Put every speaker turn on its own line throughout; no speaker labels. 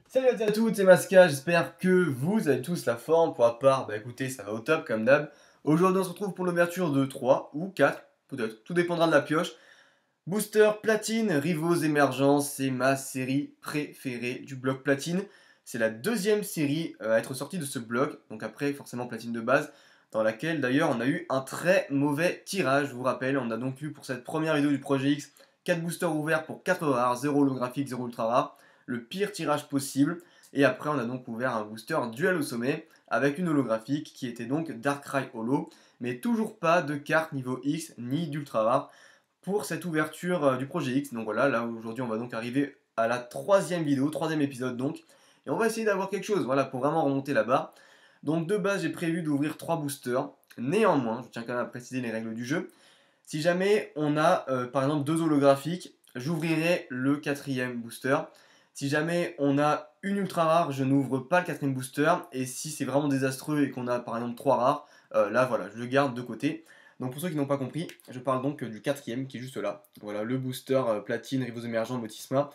Salut à tous et à toutes, c'est Masca, j'espère que vous avez tous la forme. Pour ma part, bah écoutez, ça va au top comme d'hab. Aujourd'hui on se retrouve pour l'ouverture de 3 ou 4, peut-être, tout dépendra de la pioche. Booster Platine, Rivaux Émergence, c'est ma série préférée du bloc Platine. C'est la deuxième série à être sortie de ce bloc, donc après forcément Platine de base, dans laquelle d'ailleurs on a eu un très mauvais tirage, je vous rappelle. On a donc eu pour cette première vidéo du projet X 4 boosters ouverts pour 4 rares, 0 holographique, 0 ultra rare, le pire tirage possible. Et après on a donc ouvert un booster duel au sommet avec une holographique qui était donc Darkrai Holo, mais toujours pas de carte niveau X ni d'ultra rare pour cette ouverture du projet X. Donc voilà, là aujourd'hui on va donc arriver à la troisième vidéo, troisième épisode donc. Et on va essayer d'avoir quelque chose, voilà, pour vraiment remonter la barre. Donc de base j'ai prévu d'ouvrir 3 boosters. Néanmoins, je tiens quand même à préciser les règles du jeu. Si jamais on a par exemple 2 holographiques, j'ouvrirai le 4e booster. Si jamais on a une ultra rare, je n'ouvre pas le 4e booster. Et si c'est vraiment désastreux et qu'on a par exemple 3 rares, là voilà, je le garde de côté. Donc pour ceux qui n'ont pas compris, je parle donc du 4e qui est juste là. Voilà, le booster Platine, Rivaux Émergents, Motisma,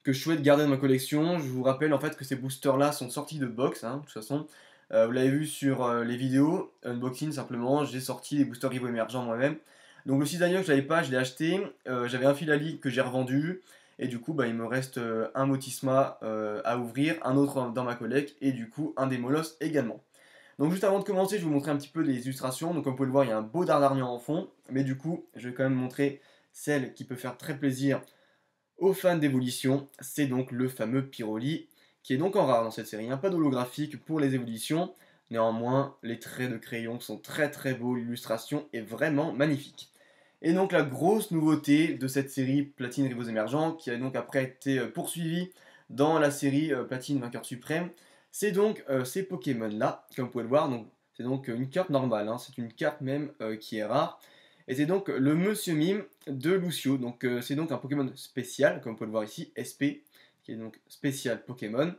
que je souhaite garder dans ma collection. Je vous rappelle en fait que ces boosters là sont sortis de box, de toute façon. Vous l'avez vu sur les vidéos, unboxing simplement, j'ai sorti les boosters Rivaux Émergents moi-même. Donc le Cisaillon je l'avais pas, je l'ai acheté, j'avais un Filali que j'ai revendu, et du coup bah, il me reste un Motisma à ouvrir, un autre dans ma collecte, et du coup un Démolos également. Donc juste avant de commencer, je vais vous montrer un petit peu les illustrations. Donc comme vous pouvez le voir, il y a un beau Dardarnian en fond, mais du coup, je vais quand même montrer celle qui peut faire très plaisir aux fans d'évolution. C'est donc le fameux Pyroli, qui est donc en rare dans cette série. Il n'y a pas d'holographique pour les évolutions. Néanmoins, les traits de crayon sont très très beaux, l'illustration est vraiment magnifique. Et donc la grosse nouveauté de cette série Platine Rivaux Émergents, qui a donc après été poursuivie dans la série Platine Vainqueur Suprême, c'est donc ces Pokémon là, comme vous pouvez le voir. Donc c'est donc une carte normale, c'est une carte même qui est rare. Et c'est donc le Monsieur Mime de Lucio. Donc c'est donc un Pokémon spécial, comme vous pouvez le voir ici, SP, qui est donc spécial Pokémon.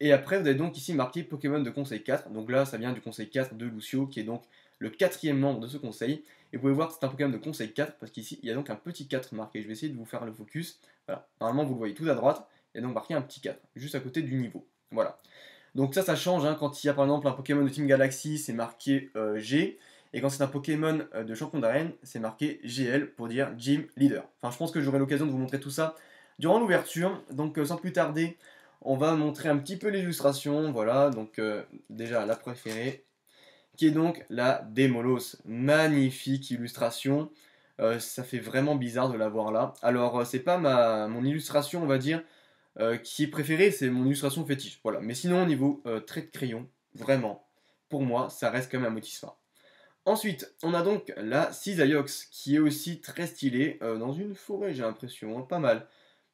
Et après vous avez donc ici marqué Pokémon de conseil 4. Donc là ça vient du conseil 4 de Lucio, qui est donc le 4e membre de ce conseil. Et vous pouvez voir que c'est un Pokémon de conseil 4, parce qu'ici il y a donc un petit 4 marqué. Je vais essayer de vous faire le focus. Voilà, normalement vous le voyez tout à droite, il y a donc marqué un petit 4, juste à côté du niveau. Voilà. Donc ça change, quand il y a par exemple un Pokémon de Team Galaxy, c'est marqué G, et quand c'est un Pokémon de champion d'arène, c'est marqué GL pour dire Gym Leader. Enfin, je pense que j'aurai l'occasion de vous montrer tout ça durant l'ouverture, donc sans plus tarder, on va montrer un petit peu l'illustration, voilà, donc déjà la préférée, qui est donc la Démolos. Magnifique illustration, ça fait vraiment bizarre de la voir là. Alors, c'est pas mon illustration, on va dire, qui est préférée, c'est mon illustration fétiche. Voilà. Mais sinon, au niveau trait de crayon, vraiment, pour moi, ça reste quand même un Motisma. Ensuite, on a donc la Cisaillux, qui est aussi très stylée, dans une forêt, j'ai l'impression, pas mal.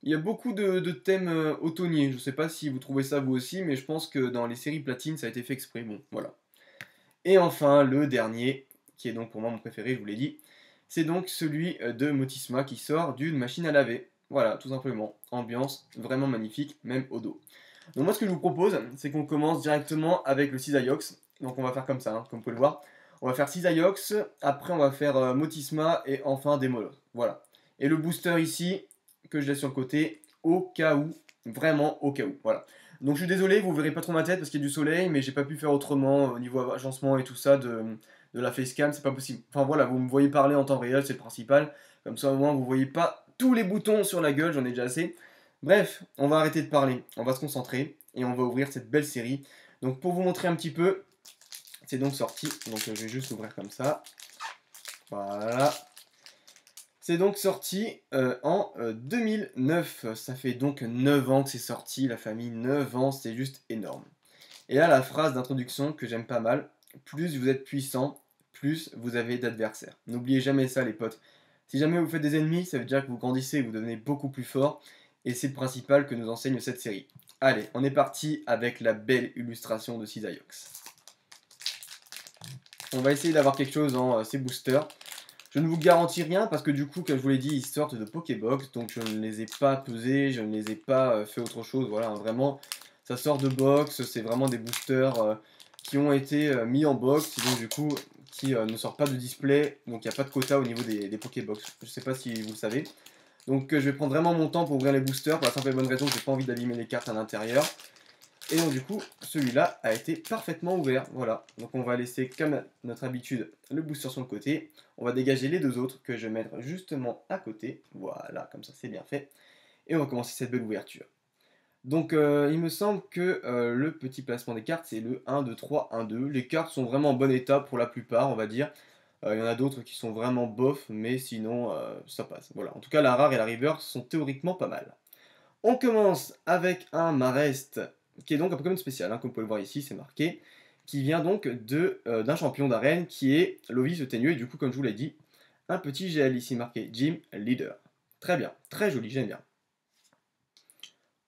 Il y a beaucoup de thèmes automniers, je sais pas si vous trouvez ça vous aussi, mais je pense que dans les séries Platine, ça a été fait exprès, bon, voilà. Et enfin, le dernier, qui est donc pour moi mon préféré, je vous l'ai dit, c'est donc celui de Motisma qui sort d'une machine à laver. Voilà, tout simplement. Ambiance vraiment magnifique, même au dos. Donc moi ce que je vous propose, c'est qu'on commence directement avec le Cisaillux. Donc on va faire comme ça, comme vous pouvez le voir. On va faire Cisaillux, après on va faire Motisma et enfin Démolos. Voilà. Et le booster ici, que je laisse sur le côté, au cas où, vraiment au cas où. Voilà. Donc je suis désolé, vous verrez pas trop ma tête parce qu'il y a du soleil, mais j'ai pas pu faire autrement au niveau agencement et tout ça de la facecam, c'est pas possible. Enfin voilà, vous me voyez parler en temps réel, c'est le principal. Comme ça au moins vous voyez pas tous les boutons sur la gueule, j'en ai déjà assez. Bref, on va arrêter de parler, on va se concentrer et on va ouvrir cette belle série. Donc pour vous montrer un petit peu, c'est donc sorti, donc je vais juste ouvrir comme ça. Voilà. C'est donc sorti en 2009, ça fait donc 9 ans que c'est sorti, la famille, 9 ans, c'est juste énorme. Et là, la phrase d'introduction que j'aime pas mal, plus vous êtes puissant, plus vous avez d'adversaires. N'oubliez jamais ça les potes. Si jamais vous faites des ennemis, ça veut dire que vous grandissez et vous devenez beaucoup plus fort, et c'est le principal que nous enseigne cette série. Allez, on est parti avec la belle illustration de Cisaillux. On va essayer d'avoir quelque chose dans ces boosters. Je ne vous garantis rien parce que du coup, comme je vous l'ai dit, ils sortent de Pokébox, donc je ne les ai pas pesés, je ne les ai pas fait autre chose, voilà, vraiment, ça sort de box, c'est vraiment des boosters qui ont été mis en box, et donc du coup, qui ne sort pas de display, donc il n'y a pas de quota au niveau des Pokébox. Je sais pas si vous le savez. Donc je vais prendre vraiment mon temps pour ouvrir les boosters, pour la simple et bonne raison que j'ai pas envie d'abîmer les cartes à l'intérieur. Et donc du coup, celui-là a été parfaitement ouvert, voilà. Donc on va laisser, comme à notre habitude, le booster sur le côté. On va dégager les deux autres que je vais mettre justement à côté. Voilà, comme ça c'est bien fait. Et on va commencer cette belle ouverture. Donc il me semble que le petit placement des cartes, c'est le 1, 2, 3, 1, 2. Les cartes sont vraiment en bon état pour la plupart, on va dire. Il y en a d'autres qui sont vraiment bof, mais sinon ça passe. Voilà. En tout cas, la rare et la reverse sont théoriquement pas mal. On commence avec un Marest, qui est donc un Pokémon spécial, hein, comme vous pouvez le voir ici, c'est marqué, qui vient donc d'un champion d'arène qui est Lovis le Teigneux, et du coup, comme je vous l'ai dit, un petit GL ici marqué Gym Leader. Très bien, très joli, j'aime bien.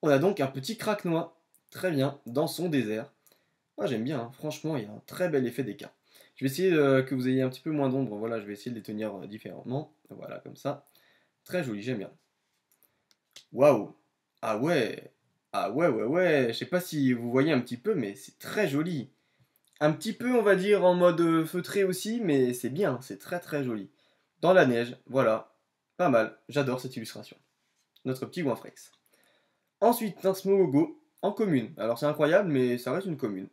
On a donc un petit Craquenois, très bien, dans son désert. Ah, j'aime bien, hein, franchement, il y a un très bel effet des cartes. Je vais essayer que vous ayez un petit peu moins d'ombre, voilà, je vais essayer de les tenir différemment, voilà, comme ça. Très joli, j'aime bien. Waouh! Ah ouais! Ah ouais, ouais, ouais! Je sais pas si vous voyez un petit peu, mais c'est très joli. Un petit peu, on va dire, en mode feutré aussi, mais c'est bien, c'est très très joli. Dans la neige, voilà. Pas mal, j'adore cette illustration. Notre petit Goinfrex. Ensuite, un Smogo en commune. Alors c'est incroyable, mais ça reste une commune.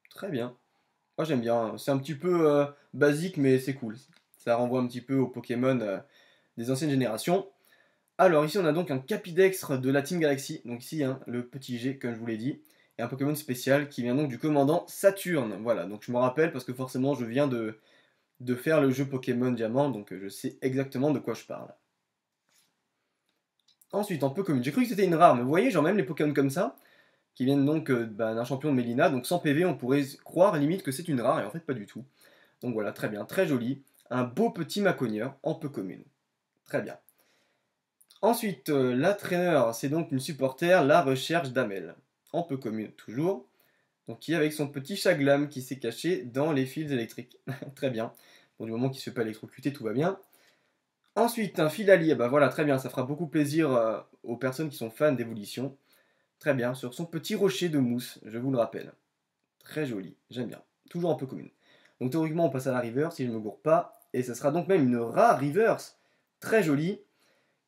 Très bien. Moi j'aime bien. C'est un petit peu basique, mais c'est cool. Ça renvoie un petit peu aux Pokémon des anciennes générations. Alors ici on a donc un Capidextre de la Team Galaxy, donc ici hein, le petit G comme je vous l'ai dit, et un Pokémon spécial qui vient donc du commandant Saturne. Voilà, donc je me rappelle parce que forcément je viens de faire le jeu Pokémon Diamant, donc je sais exactement de quoi je parle. Ensuite en Pokémon, j'ai cru que c'était une rare, mais vous voyez genre même les Pokémon comme ça, qui viennent donc d'un champion de Mélina, donc sans PV on pourrait croire limite que c'est une rare, et en fait pas du tout. Donc voilà, très bien, très joli, un beau petit Maconieur en peu commune. Très bien. Ensuite, la traîneur, c'est donc une supporter, la recherche d'Amel. En peu commune toujours. Donc qui est avec son petit Chaglam qui s'est caché dans les fils électriques. Très bien. Bon, du moment qu'il ne se fait pas électrocuter, tout va bien. Ensuite, un Filali, bah voilà, très bien, ça fera beaucoup plaisir aux personnes qui sont fans d'évolution. Très bien, sur son petit rocher de mousse, je vous le rappelle. Très joli, j'aime bien. Toujours un peu commune. Donc théoriquement, on passe à la reverse, si je ne me gourre pas. Et ça sera donc même une rare reverse. Très jolie.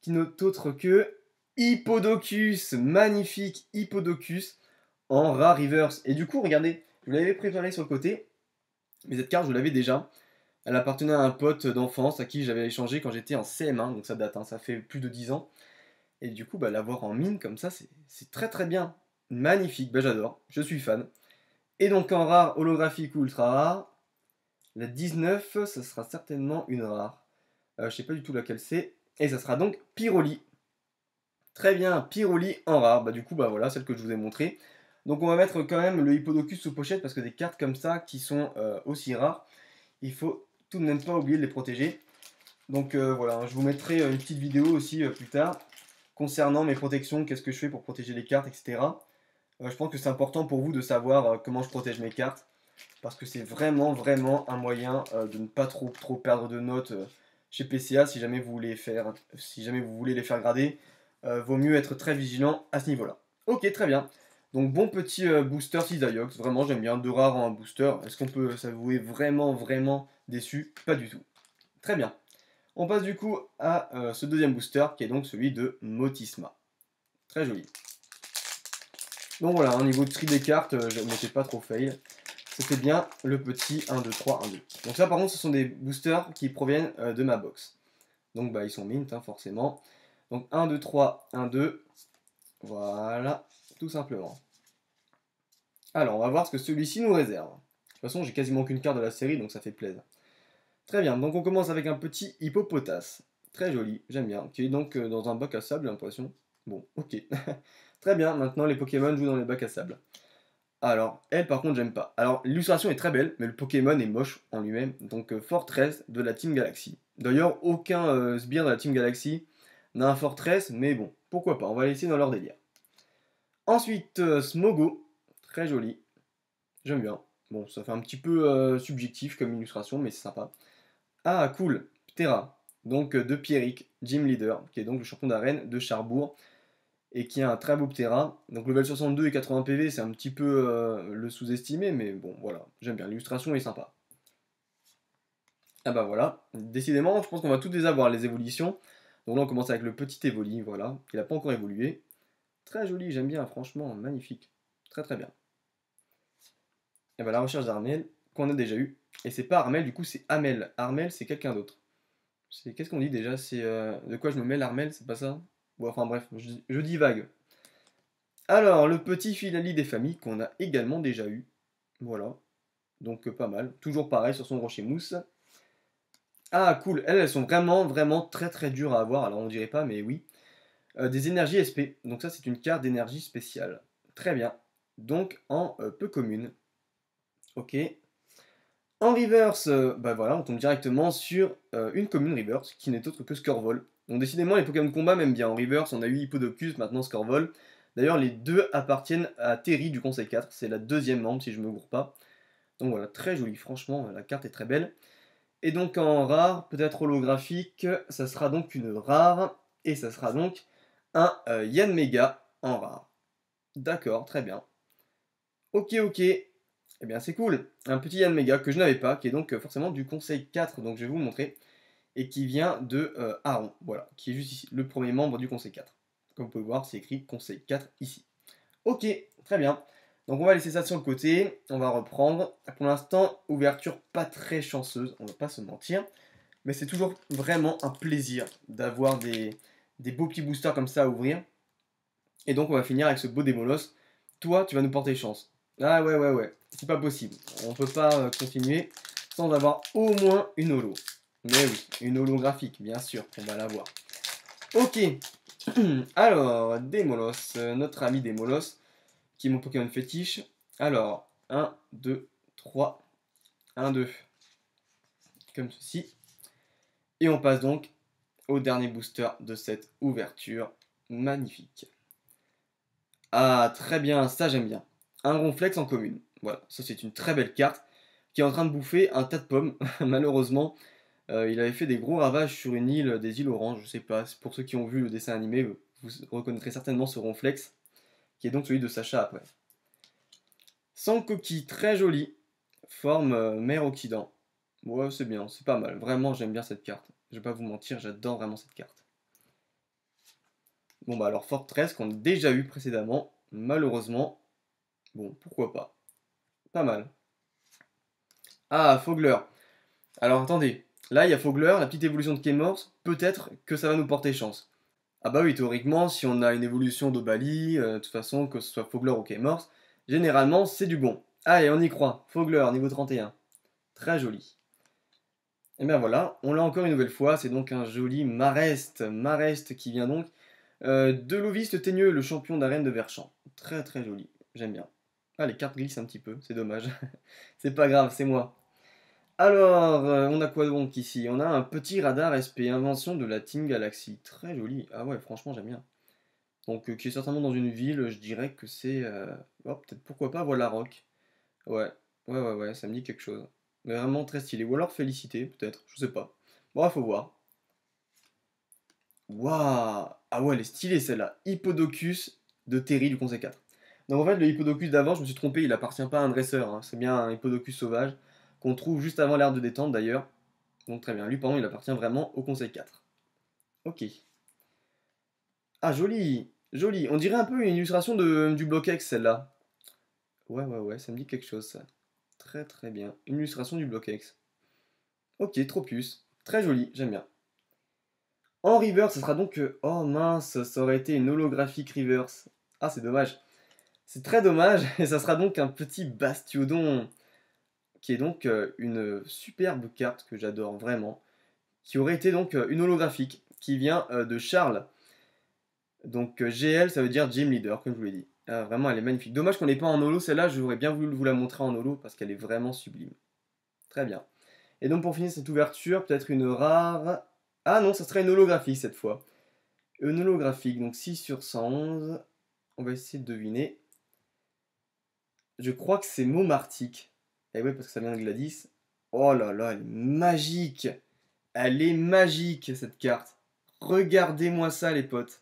Qui n'est autre que Hippodocus, magnifique Hippodocus en rare reverse. Et du coup, regardez, je vous l'avais préparé sur le côté, mais cette carte, je l'avais déjà. Elle appartenait à un pote d'enfance à qui j'avais échangé quand j'étais en CM1, donc ça date, hein, ça fait plus de 10 ans. Et du coup, bah, l'avoir en mine comme ça, c'est très très bien. Magnifique, bah, j'adore, je suis fan. Et donc en rare, holographique ou ultra rare, la 19, ça sera certainement une rare. Je sais pas du tout laquelle c'est. Et ça sera donc Pyroli. Très bien, Pyroli en rare. Bah du coup, bah voilà, celle que je vous ai montrée. Donc on va mettre quand même le Hippodocus sous pochette parce que des cartes comme ça qui sont aussi rares, il faut tout de même pas oublier de les protéger. Donc voilà, hein, je vous mettrai une petite vidéo aussi plus tard concernant mes protections, qu'est-ce que je fais pour protéger les cartes, etc. Je pense que c'est important pour vous de savoir comment je protège mes cartes parce que c'est vraiment vraiment un moyen de ne pas trop perdre de notes chez PCA si jamais vous voulez les faire grader. Vaut mieux être très vigilant à ce niveau-là. Ok, très bien. Donc bon petit booster Cisaiox, vraiment j'aime bien, 2 rares en un booster. Est-ce qu'on peut s'avouer vraiment déçu? Pas du tout. Très bien. On passe du coup à ce deuxième booster qui est donc celui de Motisma. Très joli. Donc voilà, au niveau de tri des cartes, je n'étais pas trop fail. C'était bien le petit 1, 2, 3, 1, 2. Donc ça par contre ce sont des boosters qui proviennent de ma box. Donc bah ils sont mint hein, forcément. Donc 1, 2, 3, 1, 2. Voilà, tout simplement. Alors on va voir ce que celui-ci nous réserve. De toute façon j'ai quasiment aucune carte de la série donc ça fait plaisir. Très bien, donc on commence avec un petit hippopotas. Très joli, j'aime bien. Qui est donc dans un bac à sable j'ai l'impression. Bon, ok. Très bien, maintenant les Pokémon jouent dans les bacs à sable. Alors, elle par contre j'aime pas. Alors l'illustration est très belle, mais le Pokémon est moche en lui-même. Donc Fortress de la Team Galaxy. D'ailleurs, aucun sbire de la Team Galaxy n'a un Fortress, mais bon, pourquoi pas, on va laisser dans leur délire. Ensuite, Smogo, très joli, j'aime bien. Bon, ça fait un petit peu subjectif comme illustration, mais c'est sympa. Ah, cool, Ptera, donc de Pierrick, Gym Leader, qui est donc le champion d'arène de Charbourg, et qui a un très beau Ptera. Donc level 62 et 80 PV, c'est un petit peu le sous-estimé, mais bon, voilà, j'aime bien, l'illustration est sympa. Ah bah voilà, décidément, je pense qu'on va toutes les avoir, les évolutions. Donc là, on commence avec le petit Evoli, voilà, il n'a pas encore évolué. Très joli, j'aime bien, franchement, magnifique. Très très bien. Et bah la recherche d'Armel, qu'on a déjà eu. Et c'est pas Armel, du coup, c'est Amel. Armel, c'est quelqu'un d'autre. Qu'est-ce qu'on dit déjà? C'est de quoi je me mêle, Armel, c'est pas ça? Bon, enfin bref, je divague. Alors, le petit Filali des familles, qu'on a également déjà eu. Voilà, donc pas mal. Toujours pareil sur son rocher mousse. Ah, cool. Elles sont vraiment, vraiment très, très dures à avoir. Alors, on dirait pas, mais oui. Des énergies SP. Donc, ça, c'est une carte d'énergie spéciale. Très bien. Donc, en peu commune. Ok. En reverse, bah voilà, on tombe directement sur une commune reverse qui n'est autre que Scorvol. Donc, décidément, les Pokémon de combat m'aiment bien. En reverse, on a eu Hippodocus, maintenant Scorvol. D'ailleurs, les deux appartiennent à Terry du Conseil 4. C'est la deuxième membre, si je me gourre pas. Donc, voilà, très joli. Franchement, la carte est très belle. Et donc en rare, peut-être holographique, ça sera donc une rare, et ça sera donc un Yanmega en rare. D'accord, très bien. Ok, ok. Eh bien c'est cool. Un petit Yanmega que je n'avais pas, qui est donc forcément du conseil 4, donc je vais vous montrer, et qui vient de Aron, voilà, qui est juste ici, le premier membre du conseil 4. Comme vous pouvez voir, c'est écrit conseil 4 ici. Ok, très bien. Donc on va laisser ça sur le côté, on va reprendre. Pour l'instant, ouverture pas très chanceuse, on va pas se mentir. Mais c'est toujours vraiment un plaisir d'avoir des beaux petits boosters comme ça à ouvrir. Et donc on va finir avec ce beau Démolos. Toi, tu vas nous porter chance. Ah ouais, ouais, ouais. C'est pas possible. On peut pas continuer sans avoir au moins une holo. Mais oui, une holographique, bien sûr, on va l'avoir. Ok. Alors, Démolos, notre ami Démolos, qui est mon Pokémon fétiche. Alors, 1, 2, 3. 1, 2. Comme ceci. Et on passe donc au dernier booster de cette ouverture. Magnifique. Ah, très bien, ça j'aime bien. Un Ronflex en commune. Voilà, ça c'est une très belle carte qui est en train de bouffer un tas de pommes. Malheureusement, il avait fait des gros ravages sur une île, des îles Oranges, je sais pas. Pour ceux qui ont vu le dessin animé, vous reconnaîtrez certainement ce Ronflex, qui est donc celui de Sacha après. Sans coquille, très joli. Forme mer-occident. Ouais, c'est bien, c'est pas mal. Vraiment, j'aime bien cette carte. Je vais pas vous mentir, j'adore vraiment cette carte. Bon bah alors Fortress qu'on a déjà eu précédemment, malheureusement, bon pourquoi pas, pas mal. Ah Fogler, alors attendez, là il y a Fogler, la petite évolution de Kemors, peut-être que ça va nous porter chance. Ah bah oui, théoriquement, si on a une évolution d'Obali, de toute façon, que ce soit Fogler ou Kemors, généralement c'est du bon. Allez, on y croit, Fogler, niveau 31, très joli. Et bien voilà, on l'a encore une nouvelle fois, c'est donc un joli Marest, Marest qui vient donc de Loviste Teigneux, le champion d'arène de Verchamp. Très très joli, j'aime bien. Ah, les cartes glissent un petit peu, c'est dommage. C'est pas grave, c'est moi. Alors, on a quoi donc ici? On a un petit radar SP, invention de la Team Galaxy. Très joli. Ah ouais, franchement, j'aime bien. Donc, qui est certainement dans une ville, je dirais que c'est. Oh, peut-être pourquoi pas, voilà Rock. Ouais, ouais, ouais, ouais, ça me dit quelque chose. Mais vraiment très stylé. Ou alors Félicité, peut-être, je sais pas. Bon, faut voir. Waouh! Ah ouais, elle est stylée celle-là. Hippodocus de Terry du Conseil 4. Donc en fait, le Hippodocus d'avant, je me suis trompé, il appartient pas à un dresseur, hein. C'est bien un Hippodocus sauvage qu'on trouve juste avant l'ère de détente d'ailleurs. Donc très bien, lui pardon, il appartient vraiment au Conseil 4. Ok. Ah joli! Joli! On dirait un peu une illustration du bloc X celle-là. Ouais, ouais, ouais, ça me dit quelque chose ça. Très très bien. Une illustration du bloc X. Ok, Tropius. Très joli, j'aime bien. En reverse, ce sera donc. Oh mince, ça aurait été une holographique reverse. Ah, c'est dommage. C'est très dommage, et ça sera donc un petit Bastiodon, qui est donc une superbe carte que j'adore vraiment, qui aurait été donc une holographique, qui vient de Charles. Donc GL, ça veut dire Gym Leader, comme je vous l'ai dit. Ah, vraiment, elle est magnifique. Dommage qu'on n'ait pas en holo, celle-là, j'aurais bien voulu vous la montrer en holo, parce qu'elle est vraiment sublime. Très bien. Et donc pour finir cette ouverture, peut-être une rare. Ah non, ça serait une holographique cette fois. Une holographique, donc 6 sur 111. On va essayer de deviner. Je crois que c'est Momartic. Et oui, parce que ça vient de Gladys. Oh là là, elle est magique! Elle est magique cette carte. Regardez-moi ça, les potes.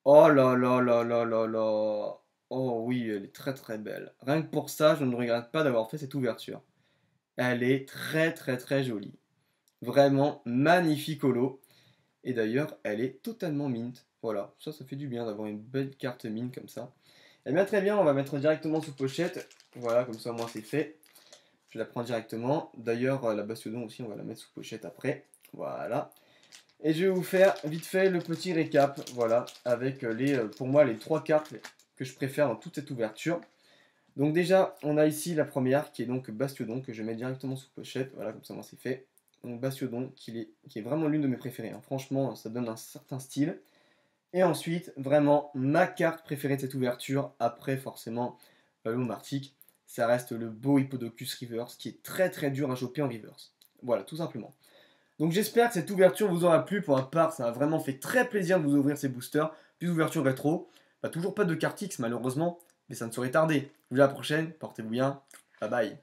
Oh là là là là là là. Oh oui, elle est très très belle. Rien que pour ça, je ne regrette pas d'avoir fait cette ouverture. Elle est très très très jolie. Vraiment magnifique holo. Et d'ailleurs, elle est totalement mint. Voilà, ça fait du bien d'avoir une belle carte mint comme ça. Eh bien très bien, on va mettre directement sous pochette. Voilà, comme ça au moins c'est fait. Je la prends directement. D'ailleurs, la Bastiodon aussi, on va la mettre sous pochette après. Voilà. Et je vais vous faire vite fait le petit récap. Voilà, avec pour moi les 3 cartes que je préfère dans toute cette ouverture. Donc déjà, on a ici la première qui est donc Bastiodon, que je mets directement sous pochette. Voilà, comme ça moi c'est fait. Donc Bastiodon, qui est vraiment l'une de mes préférées. Hein. Franchement, ça donne un certain style. Et ensuite, vraiment, ma carte préférée de cette ouverture, après forcément Martic, ça reste le beau Hippodocus Reverse, qui est très très dur à choper en reverse. Voilà, tout simplement. Donc j'espère que cette ouverture vous aura plu. Pour ma part, ça a vraiment fait très plaisir de vous ouvrir ces boosters. Puis ouverture rétro. Toujours pas de carte X malheureusement, mais ça ne saurait tarder. Je vous dis à la prochaine, portez-vous bien. Bye bye.